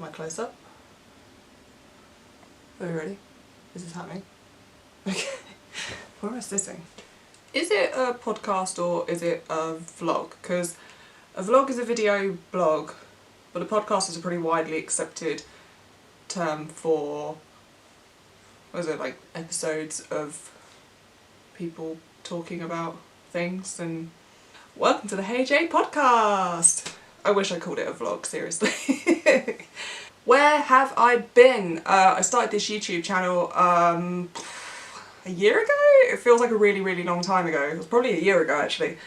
my close-up. Are you ready? Is this happening? Okay. Where am I sitting? Is it a podcast or is it a vlog? Because a vlog is a video blog, but a podcast is a pretty widely accepted term for, what is it, like episodes of people talking about things. And welcome to the HeyJay podcast! I wish I called it a vlog, seriously. Where have I been? I started this YouTube channel a year ago? It feels like a really long time ago. It was probably a year ago actually.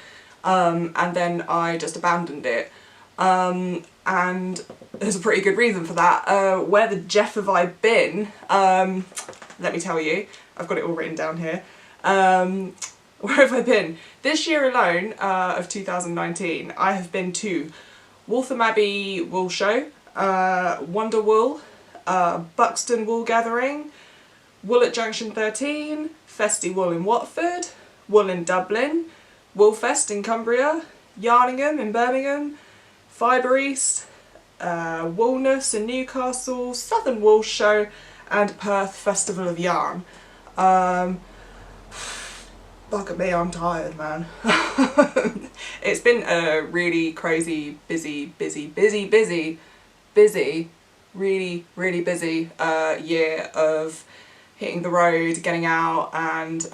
And then I just abandoned it. And there's a pretty good reason for that. Where the Jeff have I been? Let me tell you. I've got it all written down here. Where have I been? This year alone, of 2019, I have been to Waltham Abbey Wool Show, Wonder Wool, Buxton Wool Gathering, Wool at Junction 13, Festy Wool in Watford, Wool in Dublin, Woolfest in Cumbria, Yarningham in Birmingham, Fibreworks, Woolness in Newcastle, Southern Wool Show, and Perth Festival of Yarn. Bugger me, I'm tired, man. It's been a really crazy, busy, really busy year of hitting the road, getting out, and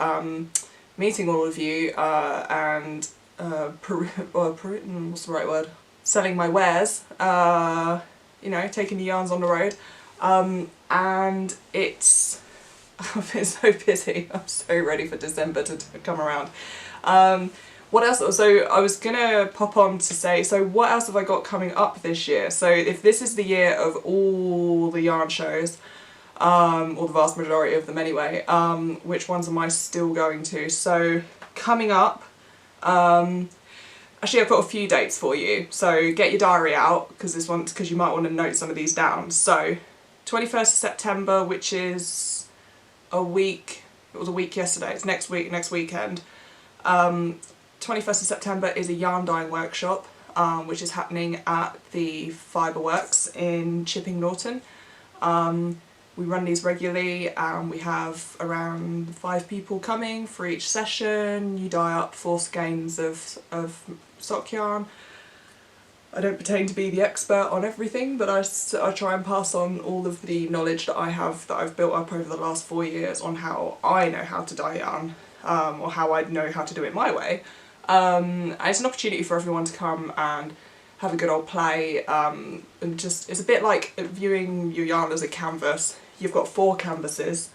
meeting all of you, and what's the right word? Selling my wares, you know, taking the yarns on the road, and it's, I've been so busy. I'm so ready for December to come around. What else? So I was gonna pop on to say, so what else have I got coming up this year? So if this is the year of all the yarn shows, or the vast majority of them anyway, which ones am I still going to? So coming up, actually I've got a few dates for you, so get your diary out, because you might want to note some of these down. So 21st of September, which is a week, it was a week yesterday, it's next weekend. 21st of September is a yarn dyeing workshop, which is happening at the Fibreworks in Chipping, Norton. We run these regularly, and we have around 5 people coming for each session. You dye up 4 skeins of sock yarn. I don't pretend to be the expert on everything, but I try and pass on all of the knowledge that I have, that I've built up over the last 4 years, on how I know how to dye yarn, or how I know how to do it my way. And it's an opportunity for everyone to come and have a good old play, and just, it's a bit like viewing your yarn as a canvas. You've got 4 canvases,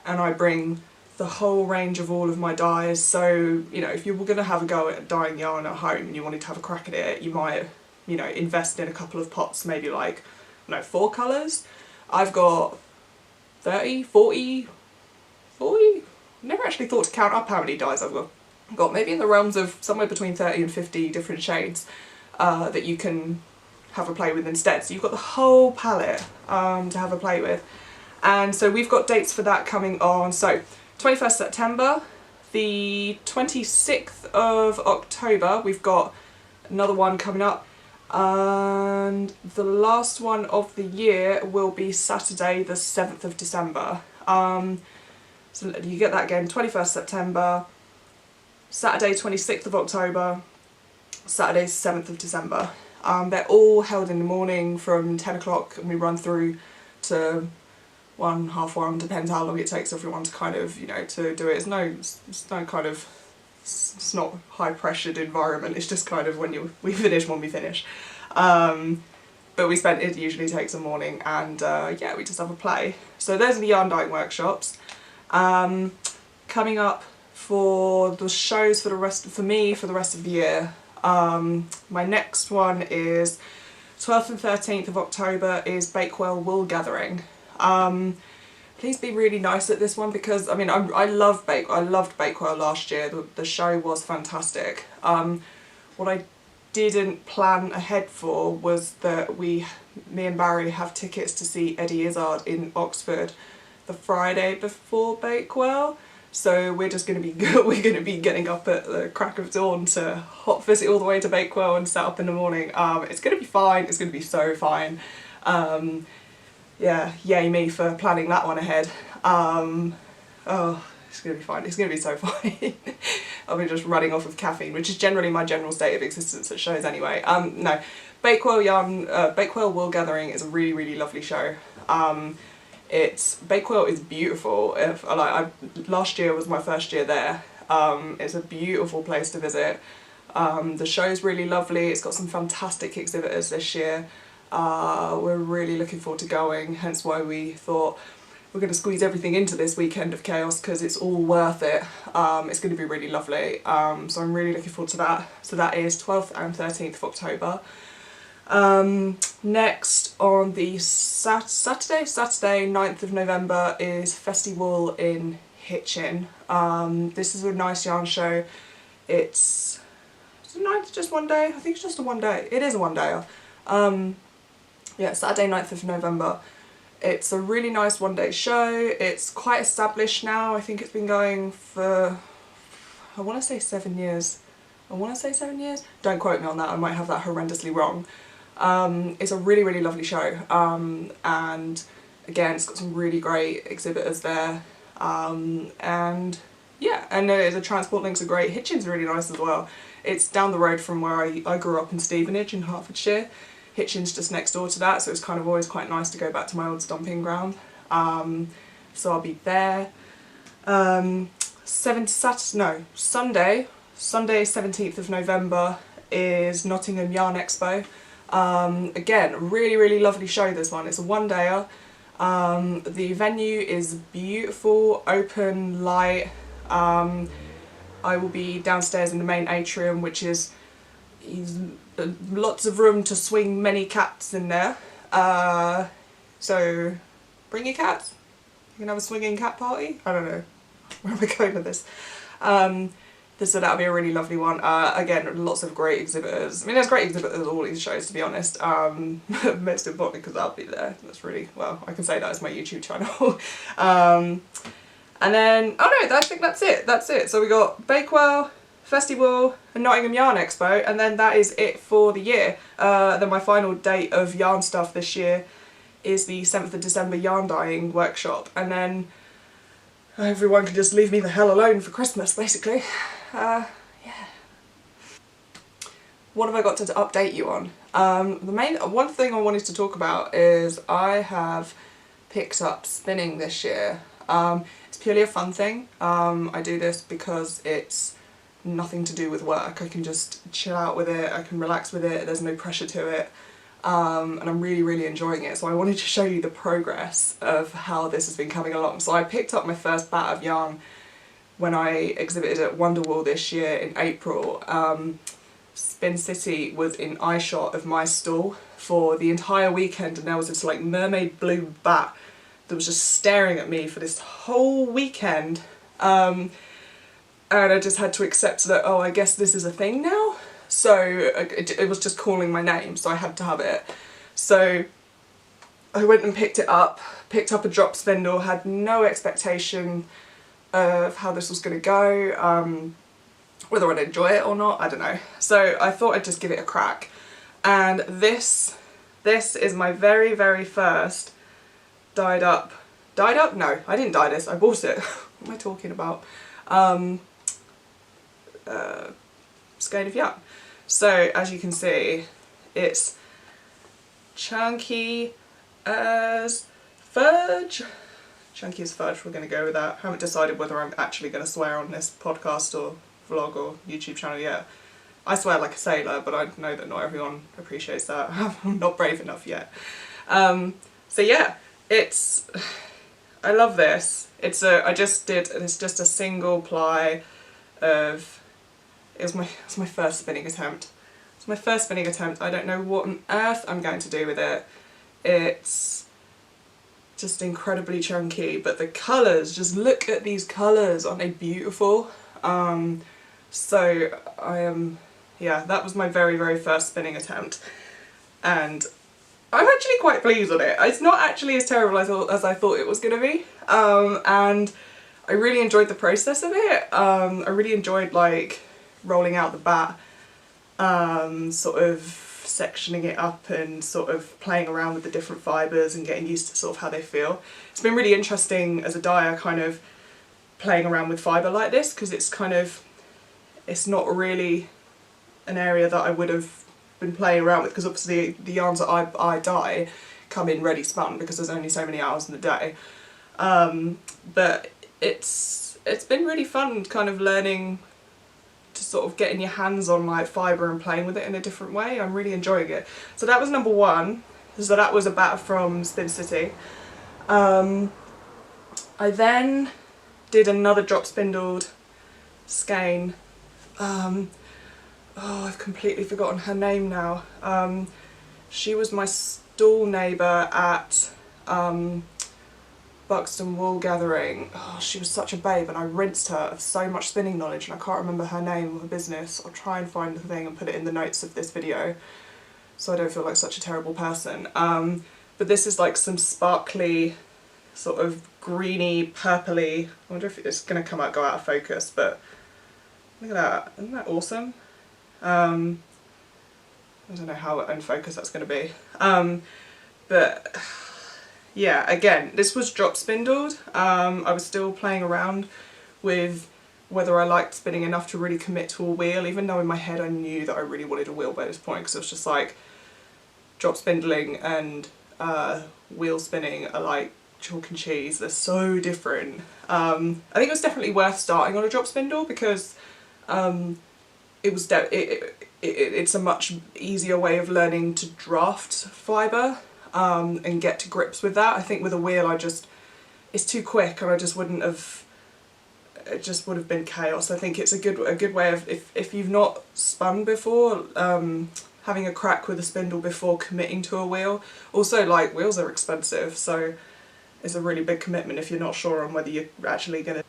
and I bring the whole range of all of my dyes. So, you know, if you were going to have a go at dyeing yarn at home and you wanted to have a crack at it, you might, you know, invest in a couple of pots, maybe like, I don't know, 4 colours. I've got 30, 40, never actually thought to count up how many dyes I've got maybe in the realms of somewhere between 30 and 50 different shades that you can have a play with instead. So you've got the whole palette to have a play with. And so we've got dates for that coming on. So 21st September, the 26th of October, we've got another one coming up. And the last one of the year will be Saturday the 7th of December. So you get that again, 21st September, Saturday 26th of October, Saturday 7th of December. They're all held in the morning from 10 o'clock, and we run through to 1, half 1, depends how long it takes everyone to kind of, you know, to do it. It's no kind of, it's not high pressured environment, it's just kind of we finish when we finish. But it usually takes a morning, and yeah, we just have a play. So those are the yarn dyeing workshops. Coming up for the shows for the rest of the year, my next one is 12th and 13th of October is Bakewell Wool Gathering. Please be really nice at this one, because I mean I loved Bakewell last year. The show was fantastic. What I didn't plan ahead for was that me and Barry have tickets to see Eddie Izzard in Oxford the Friday before Bakewell. So we're just going to be getting up at the crack of dawn to hot visit all the way to Bakewell and set up in the morning. It's going to be fine. It's going to be so fine. Yeah, yay me for planning that one ahead. Oh, it's going to be fine. It's going to be so fine. I'll be just running off of caffeine, which is generally my general state of existence at shows anyway. No, Bakewell Wool Gathering is a really, really lovely show. Bakewell is beautiful. Last year was my first year there. It's a beautiful place to visit. The show's really lovely. It's got some fantastic exhibitors this year. We're really looking forward to going, hence why we thought we're going to squeeze everything into this weekend of chaos because it's all worth it. It's going to be really lovely. So I'm really looking forward to that. So that is 12th and 13th of October. Next on the Saturday 9th of November is Festival in Hitchin. This is a nice yarn show. Is it 9th just one day? I think it's just a one day. It is a one day. Yeah, Saturday 9th of November. It's a really nice one day show. It's quite established now. I think it's been going for, I want to say 7 years. Don't quote me on that, I might have that horrendously wrong. It's a really, really lovely show. And again, it's got some really great exhibitors there. And yeah, and the transport links are great. Hitchin's really nice as well. It's down the road from where I grew up in Stevenage in Hertfordshire. Hitchin's just next door to that, so it's kind of always quite nice to go back to my old stomping ground. So I'll be there. Sunday 17th of November is Nottingham Yarn Expo. Again, really, really lovely show this one. It's a one-dayer. The venue is beautiful, open, light. I will be downstairs in the main atrium, which is lots of room to swing many cats in there. So bring your cats. You can have a swinging cat party. I don't know. Where am I going with this? So that'll be a really lovely one. Again, lots of great exhibitors. I mean, there's great exhibitors at all these shows, to be honest. Most importantly because I'll be there. That's really, well, I can say that as my YouTube channel. And then, oh no, I think that's it. That's it. So we got Bakewell, Festival, and Nottingham Yarn Expo, and then that is it for the year. Then my final date of yarn stuff this year is the 7th of December yarn dyeing workshop, and then everyone can just leave me the hell alone for Christmas, basically. Yeah. What have I got to update you on? One thing I wanted to talk about is I have picked up spinning this year. It's purely a fun thing. I do this because it's nothing to do with work. I can just chill out with it, I can relax with it, there's no pressure to it, and I'm really, really enjoying it. So I wanted to show you the progress of how this has been coming along. So I picked up my first bat of yarn when I exhibited at Wonderwall this year in April. Spin City was in eyeshot of my stall for the entire weekend, and there was this like mermaid blue bat that was just staring at me for this whole weekend. And I just had to accept that, oh, I guess this is a thing now. So it was just calling my name, so I had to have it. So I went and picked up a drop spindle, had no expectation of how this was going to go, whether I'd enjoy it or not, I don't know. So I thought I'd just give it a crack. And this is my very, very first dyed up? No, I didn't dye this, I bought it. What am I talking about? Skein of yarn. So as you can see, it's chunky as fudge. Chunky as fudge, we're going to go with that. Haven't decided whether I'm actually going to swear on this podcast or vlog or YouTube channel yet. I swear like a sailor, but I know that not everyone appreciates that. I'm not brave enough yet. So yeah, I love this. It's just a single ply of, it's my first spinning attempt. It's my first spinning attempt. I don't know what on earth I'm going to do with it. It's just incredibly chunky, but the colours, just look at these colours, aren't they beautiful? So yeah, that was my very, very first spinning attempt, and I'm actually quite pleased with it. It's not actually as terrible as I thought it was going to be, and I really enjoyed the process of it. I really enjoyed like rolling out the bat, sort of sectioning it up and sort of playing around with the different fibres and getting used to sort of how they feel. It's been really interesting as a dyer kind of playing around with fibre like this, because it's kind of, it's not really an area that I would have been playing around with, because obviously the yarns that I dye come in ready spun because there's only so many hours in the day. But it's been really fun kind of learning to sort of getting your hands on like fibre and playing with it in a different way. I'm really enjoying it. So that was number one. So that was a batter from Spin City. I then did another drop spindled skein. Oh, I've completely forgotten her name now. She was my stall neighbour at Buxton Wool Gathering. Oh, she was such a babe, and I rinsed her of so much spinning knowledge, and I can't remember her name or her business. I'll try and find the thing and put it in the notes of this video so I don't feel like such a terrible person. But this is like some sparkly, sort of greeny, purpley, I wonder if it's going to go out of focus, but look at that, isn't that awesome? I don't know how in focus that's going to be. But yeah, again, this was drop spindled. I was still playing around with whether I liked spinning enough to really commit to a wheel, even though in my head I knew that I really wanted a wheel by this point, because it was just like drop spindling and wheel spinning are like chalk and cheese. They're so different. I think it was definitely worth starting on a drop spindle, because it's a much easier way of learning to draft fibre and get to grips with that. I think with a wheel it's too quick, and I just wouldn't have, it just would have been chaos. I think it's a good way of, if you've not spun before, having a crack with a spindle before committing to a wheel. Also, like, wheels are expensive, so it's a really big commitment if you're not sure on whether you're actually gonna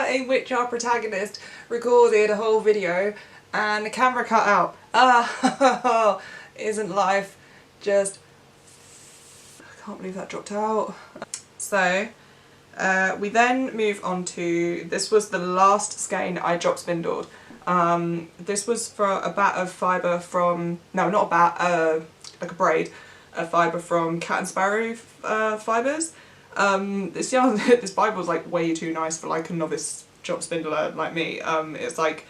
in which our protagonist recorded a whole video and the camera cut out. Isn't life just... I can't believe that dropped out. So we then move on to, this was the last skein I drop spindled. This was for a bat of fibre from, no, not a bat, like a braid, a fibre from Cat and Sparrow fibres. This yarn, this fibre was like way too nice for like a novice drop spindler like me. It's like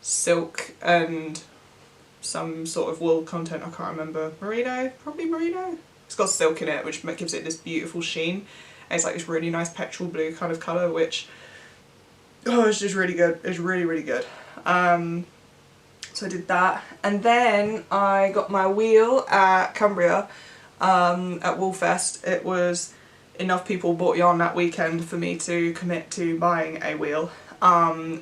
silk and some sort of wool content, I can't remember, merino, probably merino. It's got silk in it, which gives it this beautiful sheen. And it's like this really nice petrol blue kind of colour, which, oh, it's just really good. It's really, really good. So I did that, and then I got my wheel at Cumbria at Woolfest. It was enough people bought yarn that weekend for me to commit to buying a wheel,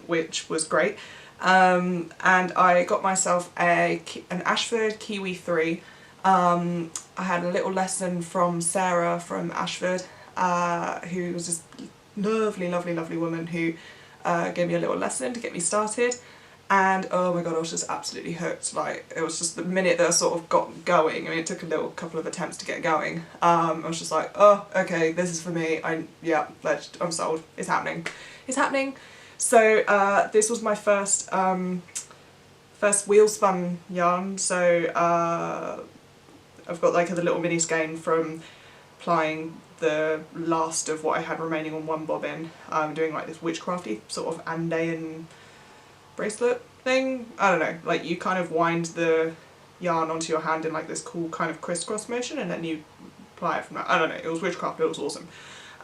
which was great. And I got myself an Ashford Kiwi 3. I had a little lesson from Sarah from Ashford, who was this lovely, lovely, lovely woman who gave me a little lesson to get me started. And oh my god, I was just absolutely hooked. Like, it was just the minute that I sort of got going, I mean, it took a couple of attempts to get going. I was just like, oh, okay, this is for me. Yeah, I'm sold. It's happening. It's happening. So this was my first wheel spun yarn. So I've got like a little mini skein from plying the last of what I had remaining on one bobbin. Doing like this witchcrafty sort of Andean bracelet thing. I don't know, like you kind of wind the yarn onto your hand in like this cool kind of crisscross motion, and then you ply it from that. I don't know, it was witchcraft, it was awesome.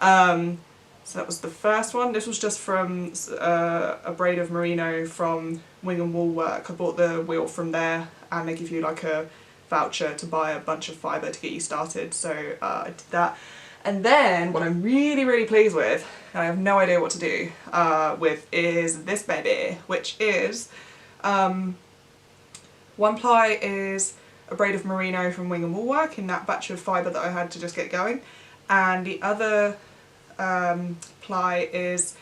So that was the first one. This was just from a braid of merino from Wing and Wool Work. I bought the wheel from there, and they give you like a voucher to buy a bunch of fibre to get you started, so I did that. And then what I'm really, really pleased with, and I have no idea what to do with, is this baby, which is, one ply is a braid of merino from Wing and Wool Work in that batch of fibre that I had to just get going, and the other ply is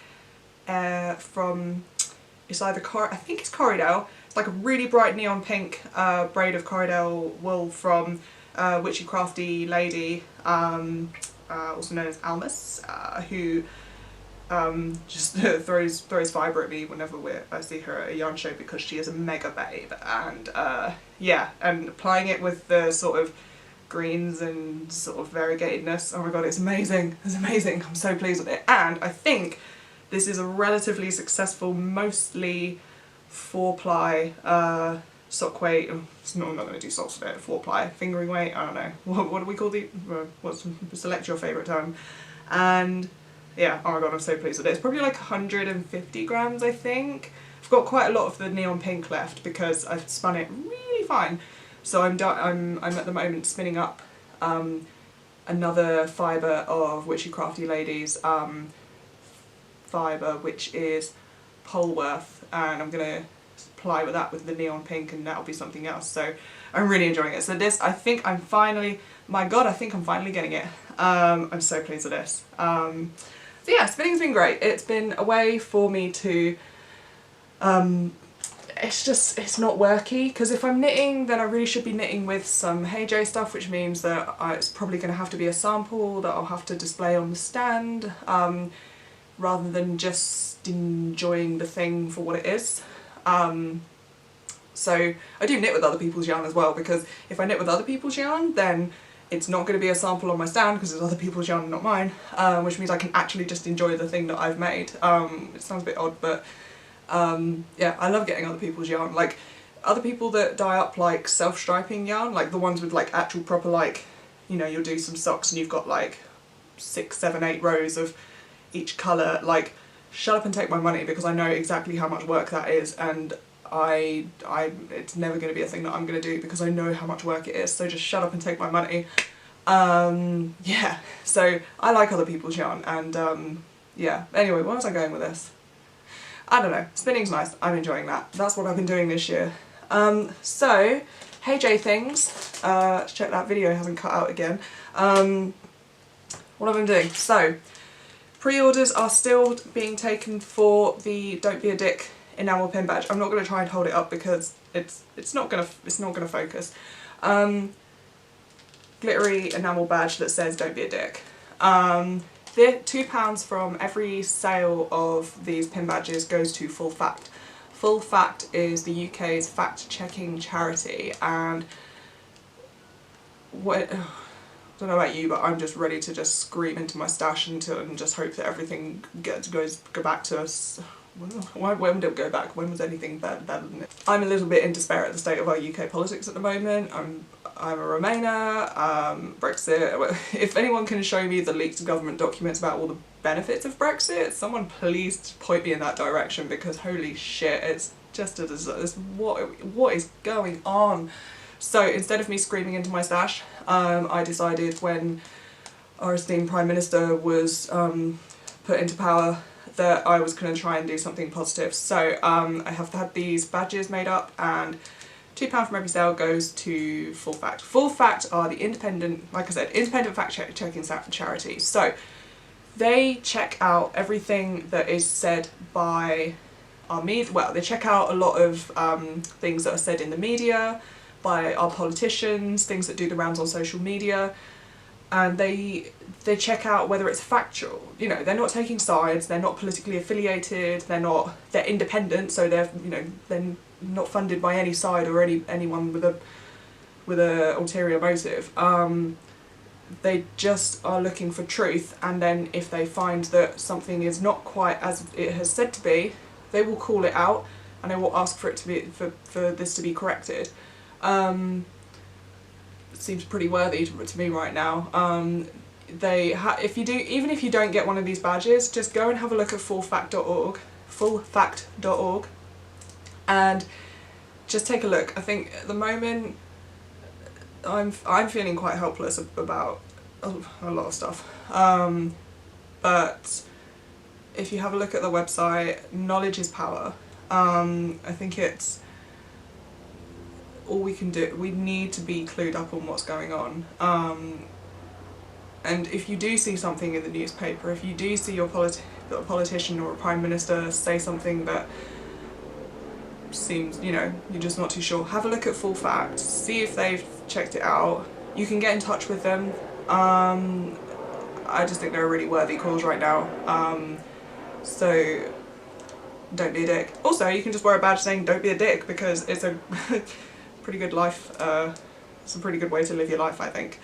from, it's either I think it's Corriedale. It's like a really bright neon pink braid of Corriedale wool from Witchy Crafty Lady, also known as Almas, who just throws fibre at me whenever I see her at a yarn show, because she is a mega babe. And yeah, and applying it with the sort of greens and sort of variegatedness, oh my god, it's amazing, it's amazing. I'm so pleased with it, and I think this is a relatively successful, mostly 4-ply sock weight. I'm not going to do socks with it. 4-ply fingering weight. I don't know. What do we call the? Select your favourite term. And yeah, oh my god, I'm so pleased with it. It's probably like 150 grams, I think. I've got quite a lot of the neon pink left because I've spun it really fine. So I'm at the moment spinning up another fibre of Witchy Crafty Ladies fibre, which is Polworth, and I'm gonna apply with that with the neon pink, and that'll be something else. So I'm really enjoying it. So this, I think I'm finally, my god, I think I'm finally getting it. I'm so pleased with this. So yeah, spinning's been great. It's been a way for me to it's not worky, because if I'm knitting, then I really should be knitting with some HeyJay stuff, which means that it's probably going to have to be a sample that I'll have to display on the stand, rather than just enjoying the thing for what it is. So I do knit with other people's yarn as well, because if I knit with other people's yarn, then it's not going to be a sample on my stand because it's other people's yarn, not mine, which means I can actually just enjoy the thing that I've made. It sounds a bit odd, but yeah, I love getting other people's yarn. Like, other people that dye up like self-striping yarn, like the ones with like actual proper, like, you know, you'll do some socks and you've got like 6, 7, 8 rows of each colour, like, shut up and take my money, because I know exactly how much work that is, and it's never going to be a thing that I'm going to do because I know how much work it is, so just shut up and take my money. Yeah, so I like other people's yarn, and yeah, anyway, where was I going with this? I don't know, spinning's nice, I'm enjoying that. That's what I've been doing this year. So, HeyJay things, let's check that video hasn't cut out again. What have I been doing? So, pre-orders are still being taken for the Don't Be a Dick enamel pin badge. I'm not going to try and hold it up because it's not going to focus. Glittery enamel badge that says Don't Be a Dick. The £2 from every sale of these pin badges goes to Full Fact. Full Fact is the UK's fact-checking charity, and what, I don't know about you, but I'm just ready to just scream into my stash and just hope that everything go back to us. When would it go back? When was anything better than it? I'm a little bit in despair at the state of our UK politics at the moment. I'm a Remainer, Brexit. If anyone can show me the leaked government documents about all the benefits of Brexit, someone please point me in that direction, because holy shit, it's just a disaster. What is going on? So instead of me screaming into my stash, I decided when our esteemed Prime Minister was put into power that I was going to try and do something positive. So I have had these badges made up, and £2 from every sale goes to Full Fact. Full Fact are the independent, like I said, independent fact-checking charity. So they check out everything that is said by our media. Well, they check out a lot of things that are said in the media, by our politicians, things that do the rounds on social media, and they check out whether it's factual. You know, they're not taking sides, they're not politically affiliated, they're independent, so they're not funded by any side or anyone with a ulterior motive. They just are looking for truth, and then if they find that something is not quite as it has said to be, they will call it out and they will ask for it to be for this to be corrected. It seems pretty worthy to me right now. Even if you don't get one of these badges, just go and have a look at fullfact.org, fullfact.org, and just take a look. I think at the moment I'm feeling quite helpless about a lot of stuff, but if you have a look at the website, knowledge is power. I think it's all we can do. We need to be clued up on what's going on, and if you do see something in the newspaper, if you do see your politician or a Prime Minister say something that seems, you're just not too sure, have a look at Full Fact, see if they've checked it out. You can get in touch with them. I just think they're a really worthy cause right now, so don't be a dick. Also, you can just wear a badge saying don't be a dick, because it's a pretty good life. It's a pretty good way to live your life, I think.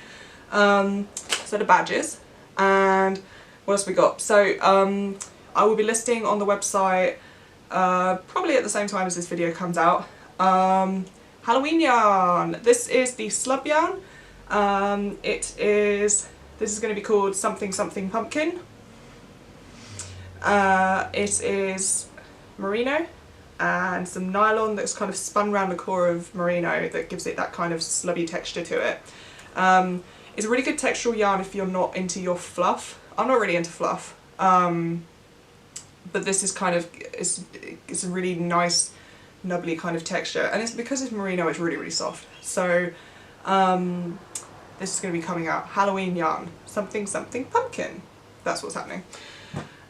So the badges, and what else we got? So I will be listing on the website probably at the same time as this video comes out. Halloween yarn. This is the slub yarn. This is going to be called something something pumpkin. It is merino and some nylon that's kind of spun around the core of merino that gives it that kind of slubby texture to it. It's a really good textural yarn if you're not into your fluff. I'm not really into fluff, but this is kind of, it's a really nice nubbly kind of texture, and it's because it's merino, it's really, really soft. So this is going to be coming out. Halloween yarn, something something pumpkin. That's what's happening.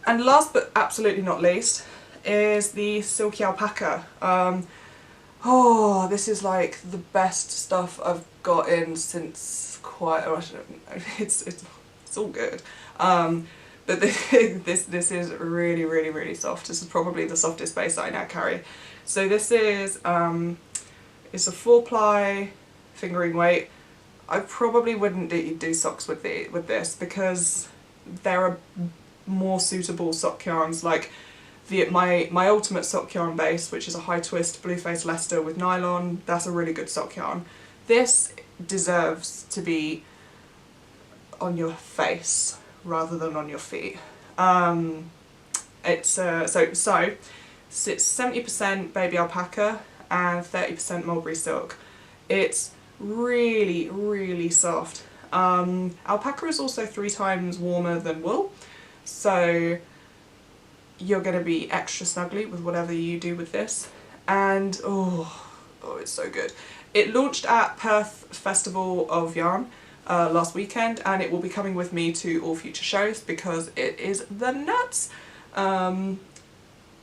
And last but absolutely not least is the Silky Alpaca. Oh, this is like the best stuff I've got in since quite, oh, I don't know, it's all good. But this is really, really, really soft. This is probably the softest base that I now carry. So this is, it's a 4-ply fingering weight. I probably wouldn't do socks with this because there are more suitable sock yarns, like my ultimate sock yarn base, which is a high twist blue face Leicester with nylon. That's a really good sock yarn. This deserves to be on your face rather than on your feet. It's so it's 70% baby alpaca and 30% mulberry silk. It's really, really soft. Alpaca is also 3 times warmer than wool, so you're going to be extra snuggly with whatever you do with this. And oh, it's so good. It launched at Perth Festival of Yarn last weekend, and it will be coming with me to all future shows because it is the nuts.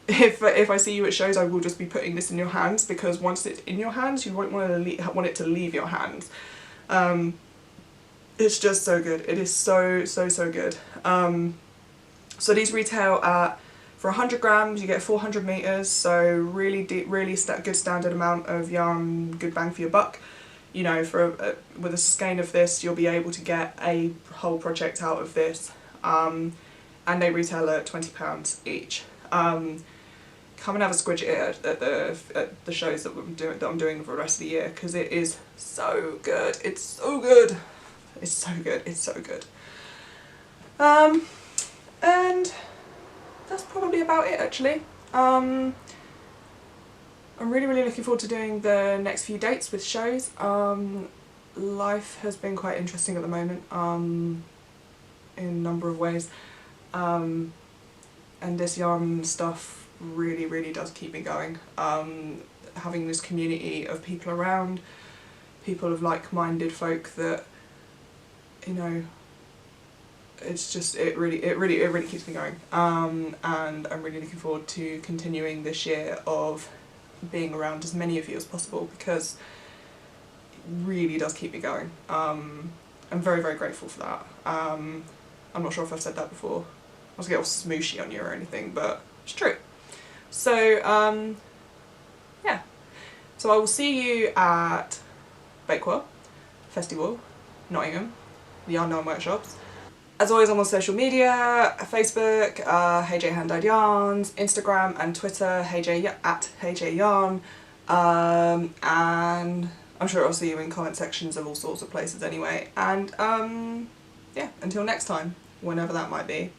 If I see you at shows, I will just be putting this in your hands, because once it's in your hands, you won't want it to leave your hands. It's just so good. It is so good. So these retail at, for 100 grams you get 400 meters, so really deep, really good standard amount of yarn, good bang for your buck. You know, with a skein of this, you'll be able to get a whole project out of this, and they retail at £20 each. Come and have a squidge at the shows that I'm doing for the rest of the year, because it is so good. It's so good. It's so good. It's so good. And that's probably about it, actually. I'm really, really looking forward to doing the next few dates with shows. Life has been quite interesting at the moment, in a number of ways. And this yarn stuff really, really does keep me going. Having this community of people around, people of like-minded folk that, you know, it's just, it really keeps me going. And I'm really looking forward to continuing this year of being around as many of you as possible, because it really does keep me going. I'm very, very grateful for that. I'm not sure if I've said that before. I was getting all smooshy on you or anything, but it's true. So, yeah. So I will see you at Bakewell Festival, Nottingham, the Yarn Yarn Workshops. As always, I'm on social media, Facebook, HeyJay Hand-Dyed Yarns, Instagram and Twitter, HeyJay at HeyJay Yarn, and I'm sure I'll see you in comment sections of all sorts of places anyway. And yeah, until next time, whenever that might be.